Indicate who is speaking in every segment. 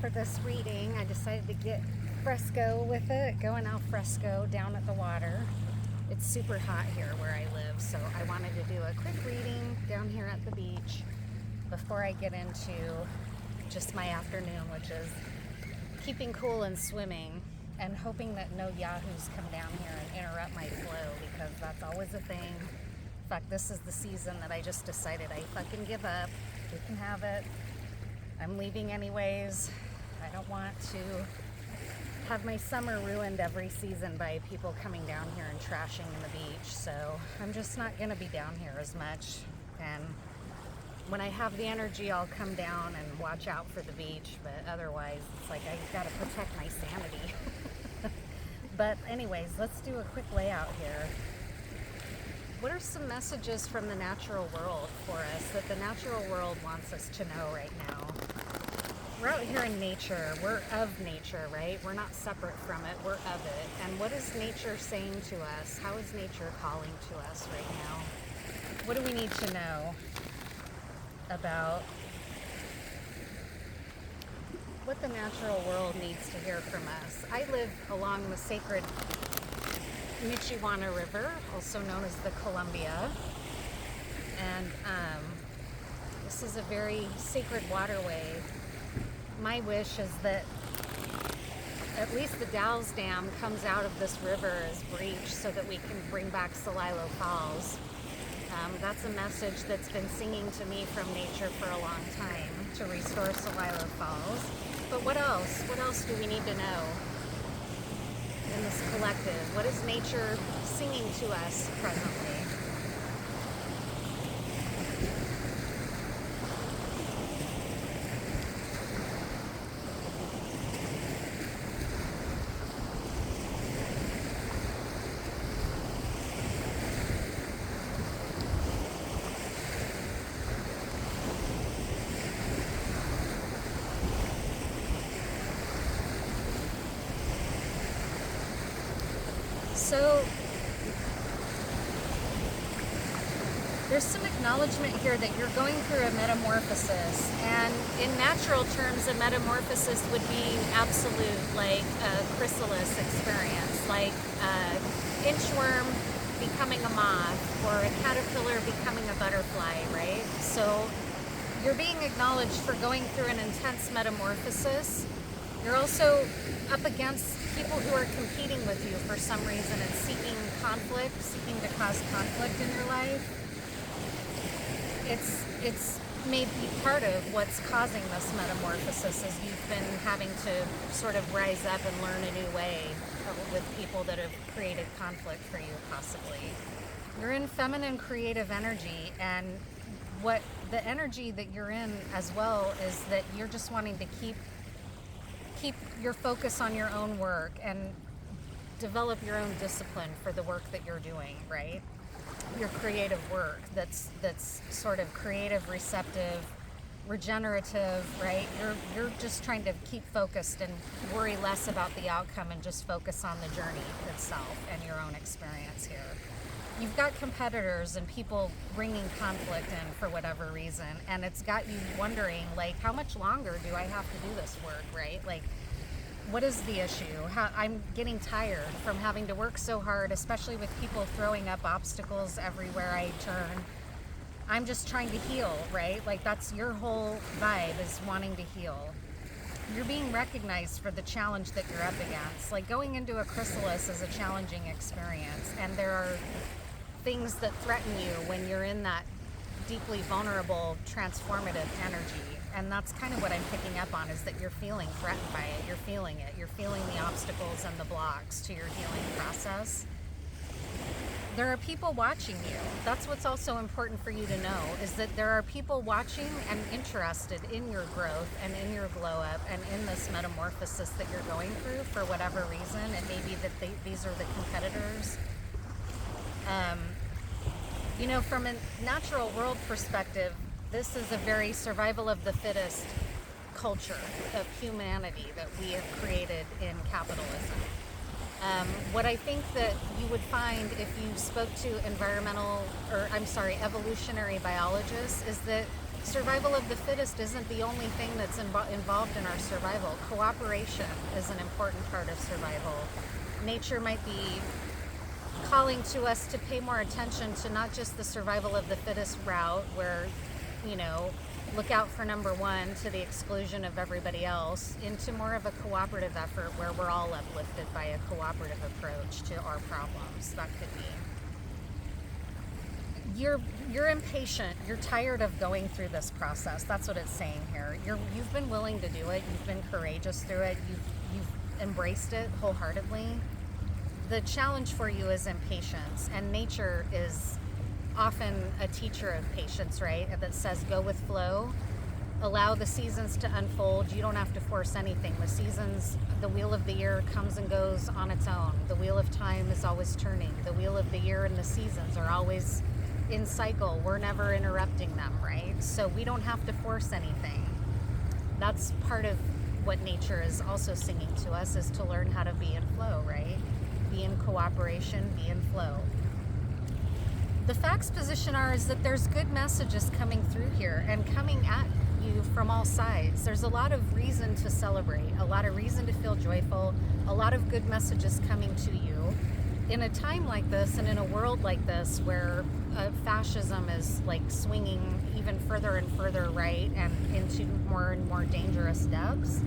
Speaker 1: for this reading. I decided to get fresco with it, going al fresco down at the water. It's super hot here where I live, so I wanted to do a quick reading down here at the beach before I get into just my afternoon, which is keeping cool and swimming and hoping that no yahoos come down here and interrupt my flow, because that's always a thing. In fact, this is the season that I just decided I fucking give up. You can have it. I'm leaving anyways. I don't want to have my summer ruined every season by people coming down here and trashing in the beach. So I'm just not going to be down here as much. And when I have the energy, I'll come down and watch out for the beach. But otherwise, it's like I've got to protect my sanity. But anyways, let's do a quick layout here. What are some messages from the natural world for us that the natural world wants us to know right now? We're out here in nature. We're of nature, right? We're not separate from it. We're of it. And what is nature saying to us? How is nature calling to us right now? What do we need to know about what the natural world needs to hear from us? I live along the sacred Michiwana River, also known as the Columbia, and this is a very sacred waterway. My wish is that at least the Dalles Dam comes out of this river as breached so that we can bring back Celilo Falls. That's a message that's been singing to me from nature for a long time, to restore Celilo Falls. But what else? What else do we need to know in this collective? What is nature singing to us presently? So there's some acknowledgement here that you're going through a metamorphosis, and in natural terms a metamorphosis would be absolute, like a chrysalis experience, like an inchworm becoming a moth or a caterpillar becoming a butterfly, right? So you're being acknowledged for going through an intense metamorphosis. You're also up against people who are competing with you for some reason and seeking conflict, seeking to cause conflict in your life. It's maybe part of what's causing this metamorphosis, is you've been having to sort of rise up and learn a new way with people that have created conflict for you, possibly. You're in feminine creative energy, and what the energy that you're in as well is that you're just wanting to keep your focus on your own work and develop your own discipline for the work that you're doing, right? Your creative work that's sort of creative, receptive, regenerative, right? You're just trying to keep focused and worry less about the outcome and just focus on the journey itself and your own experience here. You've got competitors and people bringing conflict in for whatever reason, and it's got you wondering, like, how much longer do I have to do this work, right? Like, what is the issue? I'm getting tired from having to work so hard, especially with people throwing up obstacles everywhere I turn. I'm just trying to heal, right? Like, that's your whole vibe, is wanting to heal. You're being recognized for the challenge that you're up against. Like, going into a chrysalis is a challenging experience, and there are things that threaten you when you're in that deeply vulnerable, transformative energy. And that's kind of what I'm picking up on, is that you're feeling threatened by it. You're feeling it. You're feeling the obstacles and the blocks to your healing process. There are people watching you. That's what's also important for you to know, is that there are people watching and interested in your growth and in your glow up and in this metamorphosis that you're going through for whatever reason. It may be that these are the competitors. From a natural world perspective, this is a very survival of the fittest culture of humanity that we have created in capitalism. What I think that you would find if you spoke to evolutionary biologists is that Survival of the fittest isn't the only thing that's involved in our survival. Cooperation is an important part of survival. Nature might be calling to us to pay more attention to not just the survival of the fittest route where, look out for number one to the exclusion of everybody else, into more of a cooperative effort where we're all uplifted by a cooperative approach to our problems. That could be. You're impatient. You're tired of going through this process. That's what it's saying here. You've been willing to do it. You've been courageous through it. You've embraced it wholeheartedly. The challenge for you is impatience, and nature is often a teacher of patience, right? That says go with flow, allow the seasons to unfold. You don't have to force anything. The seasons, the wheel of the year comes and goes on its own. The wheel of time is always turning. The wheel of the year and the seasons are always in cycle. We're never interrupting them, right? So we don't have to force anything. That's part of what nature is also singing to us, is to learn how to be in flow, right? Be in cooperation, be in flow. The facts position is that there's good messages coming through here and coming at you from all sides. There's a lot of reason to celebrate, a lot of reason to feel joyful, a lot of good messages coming to you. In a time like this and in a world like this where fascism is like swinging even further and further right and into more and more dangerous depths,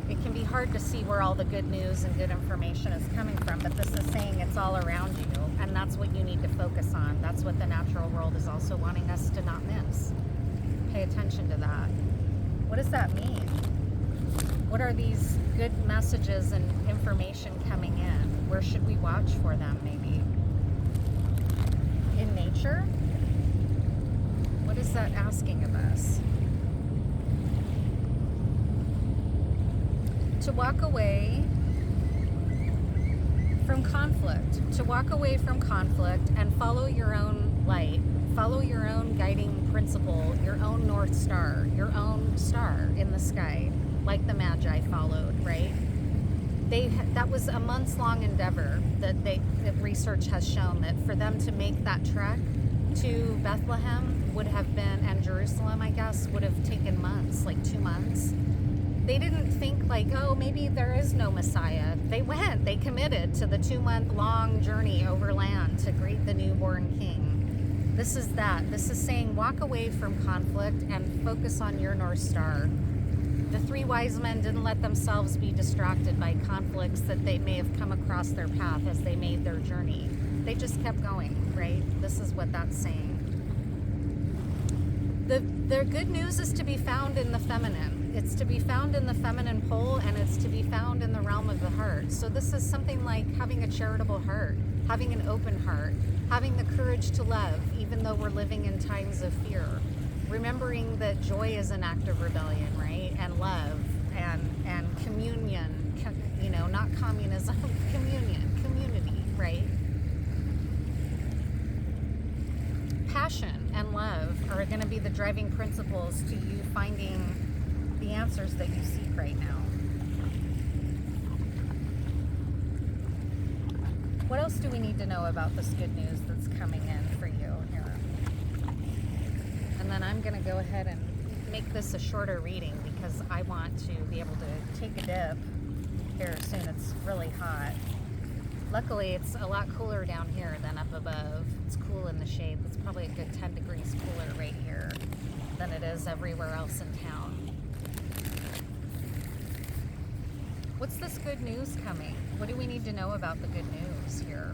Speaker 1: it can be hard to see where all the good news and good information is coming from, but this is saying it's all around you, and that's what you need to focus on. That's what the natural world is also wanting us to not miss. Pay attention to that. What does that mean? What are these good messages and information coming in? Where should we watch for them, maybe? In nature? What is that asking of us? To walk away from conflict. To walk away from conflict and follow your own light. Follow your own guiding principle, your own North Star, your own star in the sky, like the Magi followed, right? That was a months-long endeavor that research has shown that for them to make that trek to Bethlehem would have been, and Jerusalem, I guess, would have taken months, like 2 months. They didn't think like, oh, maybe there is no Messiah. They went, they committed to the 2-month-long journey over land to greet the newborn king. This is that. This is saying walk away from conflict and focus on your North Star. The 3 wise men didn't let themselves be distracted by conflicts that they may have come across their path as they made their journey. They just kept going, right? This is what that's saying. The good news is to be found in the feminine. It's to be found in the feminine pole, and it's to be found in the realm of the heart. So this is something like having a charitable heart, having an open heart, having the courage to love, even though we're living in times of fear. Remembering that joy is an act of rebellion, right? And love and communion, not communism, community, right? Passion and love are going to be the driving principles to you finding the answers that you seek right now. What else do we need to know about this good news that's coming in for you here? And then I'm going to go ahead and make this a shorter reading because I want to be able to take a dip here soon. It's really hot. Luckily, it's a lot cooler down here than up above. It's cool in the shade. It's probably a good 10 degrees cooler right here than it is everywhere else in town. What's this good news coming? What do we need to know about the good news here?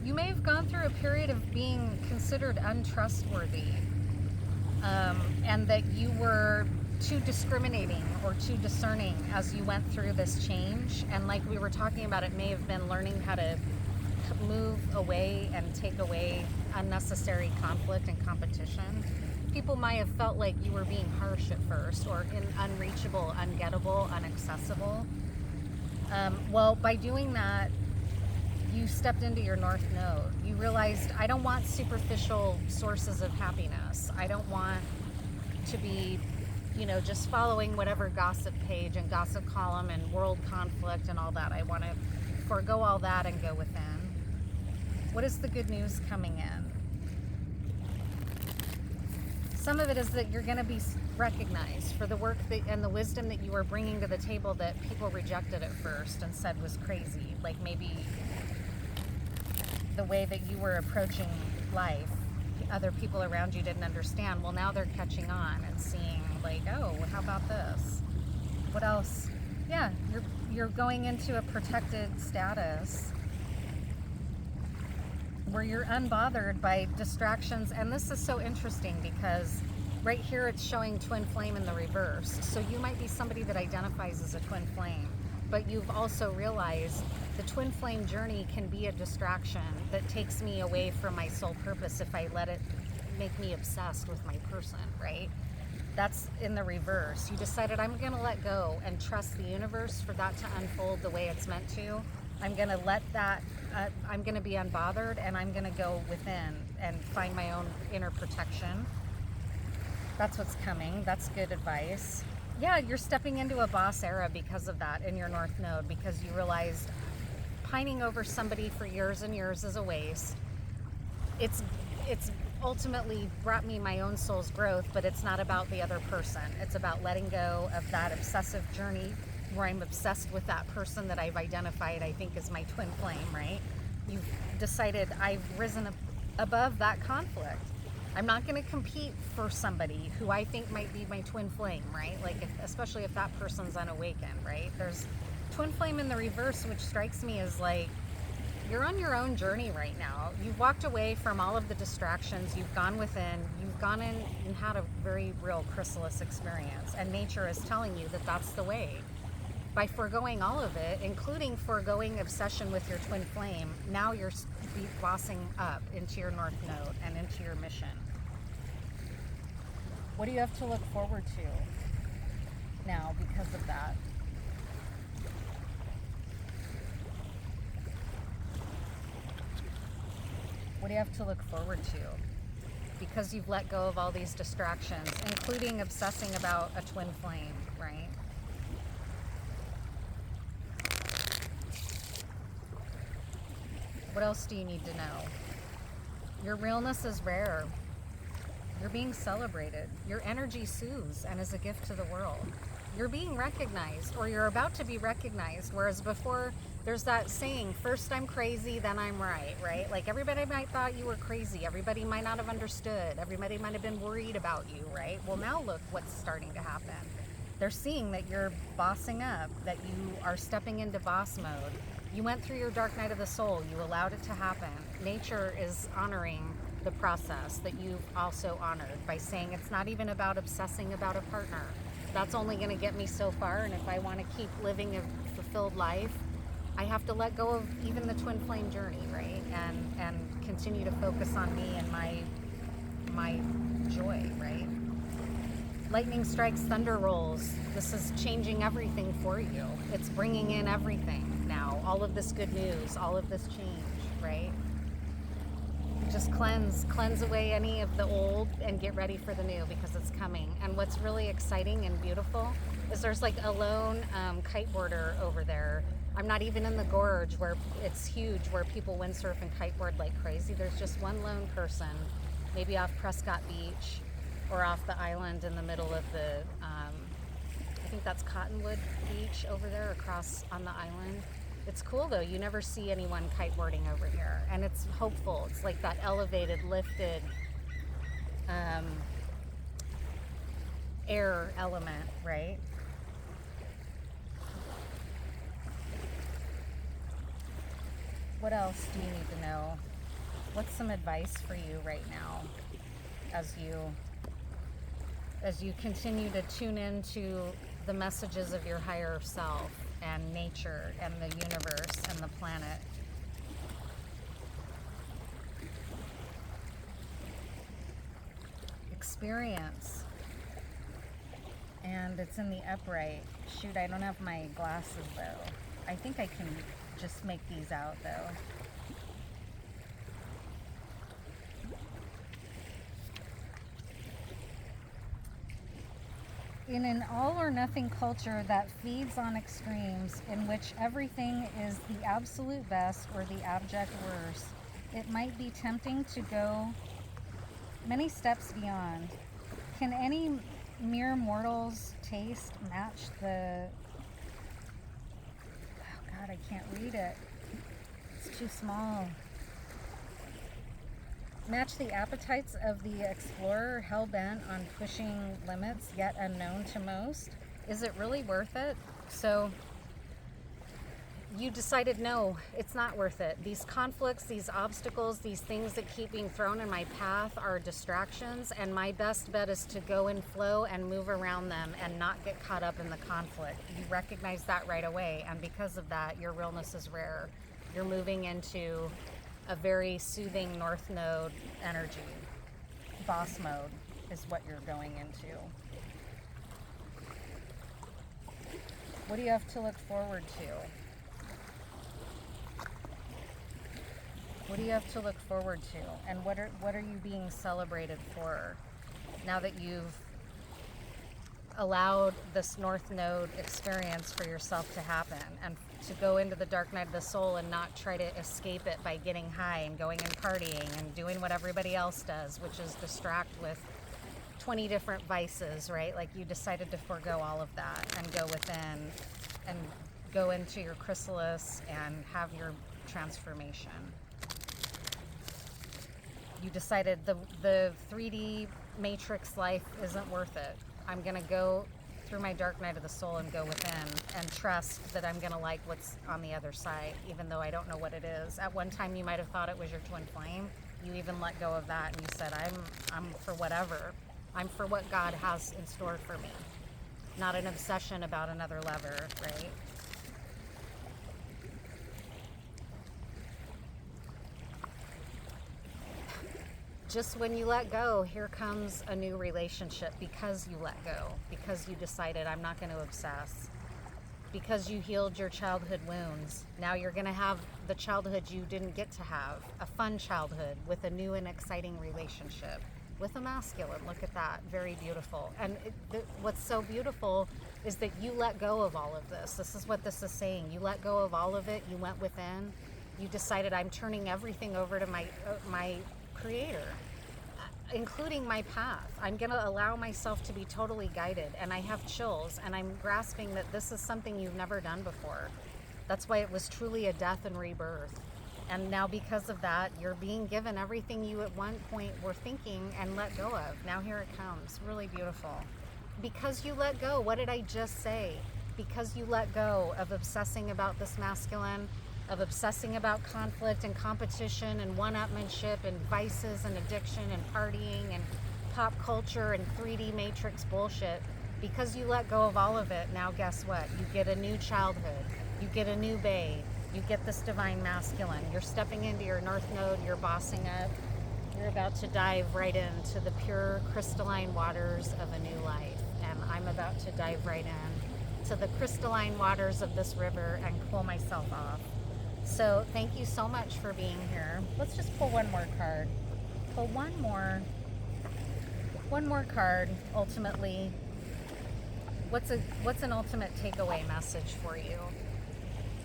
Speaker 1: You may have gone through a period of being considered untrustworthy, and that you were too discriminating or too discerning as you went through this change. And like we were talking about, it may have been learning how to move away and take away unnecessary conflict and competition. People might have felt like you were being harsh at first, or unreachable, ungettable, inaccessible. Well, by doing that, you stepped into your North Node. You realized, I don't want superficial sources of happiness. I don't want to be, just following whatever gossip page and gossip column and world conflict and all that. I want to forego all that and go within. What is the good news coming in? Some of it is that you're going to be recognized for the work and the wisdom that you were bringing to the table that people rejected at first and said was crazy. Like maybe the way that you were approaching life, other people around you didn't understand. Well, now they're catching on and seeing like, oh, how about this? What else? Yeah, you're going into a protected status where you're unbothered by distractions. And this is so interesting because right here it's showing twin flame in the reverse. So you might be somebody that identifies as a twin flame, but you've also realized the twin flame journey can be a distraction that takes me away from my soul purpose if I let it make me obsessed with my person, right? That's in the reverse. You decided, I'm going to let go and trust the universe for that to unfold the way it's meant to. I'm going to let that, I'm going to be unbothered, and I'm going to go within and find my own inner protection. That's what's coming. That's good advice. Yeah, you're stepping into a boss era because of that in your North Node, because you realized pining over somebody for years and years is a waste. It's ultimately brought me my own soul's growth, but it's not about the other person. It's about letting go of that obsessive journey where I'm obsessed with that person that I've identified, I think, is my twin flame, right? You've decided I've risen above that conflict. I'm not going to compete for somebody who I think might be my twin flame, right? Like, especially if that person's unawakened, right? There's twin flame in the reverse, which strikes me as like, you're on your own journey right now. You've walked away from all of the distractions. You've gone within. You've gone in and had a very real chrysalis experience. And nature is telling you that that's the way. By foregoing all of it, including foregoing obsession with your twin flame, now you're bossing up into your North Node and into your mission. What do you have to look forward to now because of that? What do you have to look forward to? Because you've let go of all these distractions, including obsessing about a twin flame, right? What else do you need to know? Your realness is rare. You're being celebrated. Your energy soothes and is a gift to the world. You're being recognized, or you're about to be recognized, whereas before there's that saying, first I'm crazy, then I'm right? Like everybody might thought you were crazy. Everybody might not have understood. Everybody might have been worried about you, right? Well, now look what's starting to happen. They're seeing that you're bossing up, that you are stepping into boss mode. You went through your dark night of the soul. You allowed it to happen. Nature is honoring the process that you've also honored by saying it's not even about obsessing about a partner. That's only going to get me so far, and if I want to keep living a fulfilled life, I have to let go of even the twin flame journey, right? And continue to focus on me and my joy, right? Lightning strikes, thunder rolls. This is changing everything for you. It's bringing in everything now. All of this good news, all of this change, right? Just cleanse away any of the old and get ready for the new because it's coming. And what's really exciting and beautiful is there's like a lone kiteboarder over there. I'm not even in the gorge where it's huge, where people windsurf and kiteboard like crazy. There's just one lone person, maybe off Prescott Beach or off the island in the middle of the, I think that's Cottonwood Beach over there across on the island. It's cool though, you never see anyone kiteboarding over here, and it's hopeful. It's like that elevated, lifted air element, right? What else do you need to know? What's some advice for you right now as you continue to tune into the messages of your higher self and nature and the universe and the planet? Experience. And it's in the upright. Shoot, I don't have my glasses though. I think I can just make these out though. In an all or nothing culture that feeds on extremes, in which everything is the absolute best or the abject worst, it might be tempting to go many steps beyond. Can any mere mortal's taste match the... Oh God, I can't read it. It's too small. Match the appetites of the explorer hell-bent on pushing limits yet unknown to most? Is it really worth it? So you decided, no, it's not worth it. These conflicts, these obstacles, these things that keep being thrown in my path are distractions, and my best bet is to go in flow and move around them and not get caught up in the conflict. You recognize that right away, and because of that, your realness is rare. You're moving into a very soothing North Node energy. Boss mode is what you're going into. What do you have to look forward to? What do you have to look forward to? And what are you being celebrated for now that you've allowed this North Node experience for yourself to happen, and to go into the dark night of the soul and not try to escape it by getting high and going and partying and doing what everybody else does, which is distract with 20 different vices, right? Like, you decided to forego all of that and go within and go into your chrysalis and have your transformation. You decided the 3D matrix life isn't worth it. I'm going to go through my dark night of the soul and go within and trust that I'm going to like what's on the other side, even though I don't know what it is. At one time, you might have thought it was your twin flame. You even let go of that and you said, I'm for whatever. I'm for what God has in store for me. Not an obsession about another lever, right? Just when you let go, here comes a new relationship, because you let go, because you decided, I'm not going to obsess, because you healed your childhood wounds. Now you're going to have the childhood you didn't get to have, a fun childhood with a new and exciting relationship with a masculine. Look at that. Very beautiful. And what's so beautiful is that you let go of all of this. This is what this is saying. You let go of all of it. You went within. You decided, I'm turning everything over to my creator, including my path. I'm going to allow myself to be totally guided, and I have chills, and I'm grasping that this is something you've never done before. That's why it was truly a death and rebirth. And now, because of that, you're being given everything you at one point were thinking and let go of. Now here it comes. Really beautiful. Because you let go. What did I just say? Because you let go of obsessing about this masculine, of obsessing about conflict and competition and one-upmanship and vices and addiction and partying and pop culture and 3D matrix bullshit. Because you let go of all of it, now guess what? You get a new childhood. You get a new bae. You get this divine masculine. You're stepping into your North Node. You're bossing up. You're about to dive right into the pure crystalline waters of a new life. And I'm about to dive right in to the crystalline waters of this river and cool myself off. So thank you so much for being here. Let's just pull one more card. Pull one more card. Ultimately, what's an ultimate takeaway message for you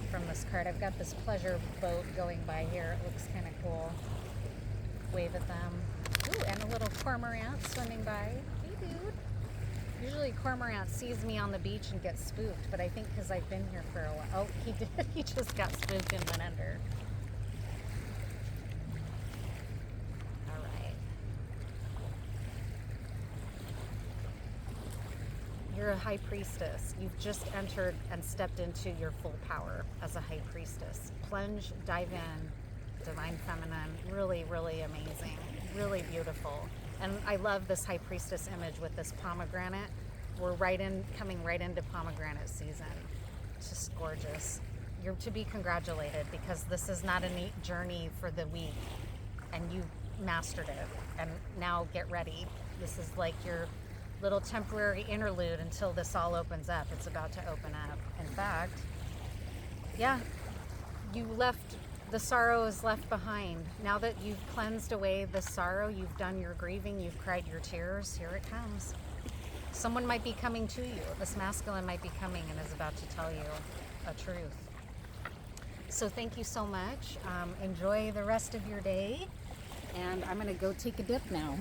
Speaker 1: from this card? I've got this pleasure boat going by here. It looks kind of cool. Wave at them. Ooh, and a little cormorant swimming by. Hey, dude. Usually cormorant sees me on the beach and gets spooked, but I think because I've been here for a while. Oh, he did. He just got spooked and went under. All right. You're a high priestess. You've just entered and stepped into your full power as a high priestess. Plunge, dive in, divine feminine. Really, really amazing. Really beautiful. And I love this high priestess image with this pomegranate. We're coming right into pomegranate season. It's just gorgeous. You're to be congratulated, because this is not a neat journey for the week, and you mastered it. And now get ready. This is like your little temporary interlude until this all opens up. It's about to open up. In fact, yeah, the sorrow is left behind. Now that you've cleansed away the sorrow, you've done your grieving, you've cried your tears, here it comes. Someone might be coming to you. This masculine might be coming and is about to tell you a truth. So thank you so much. Enjoy the rest of your day. And I'm going to go take a dip now.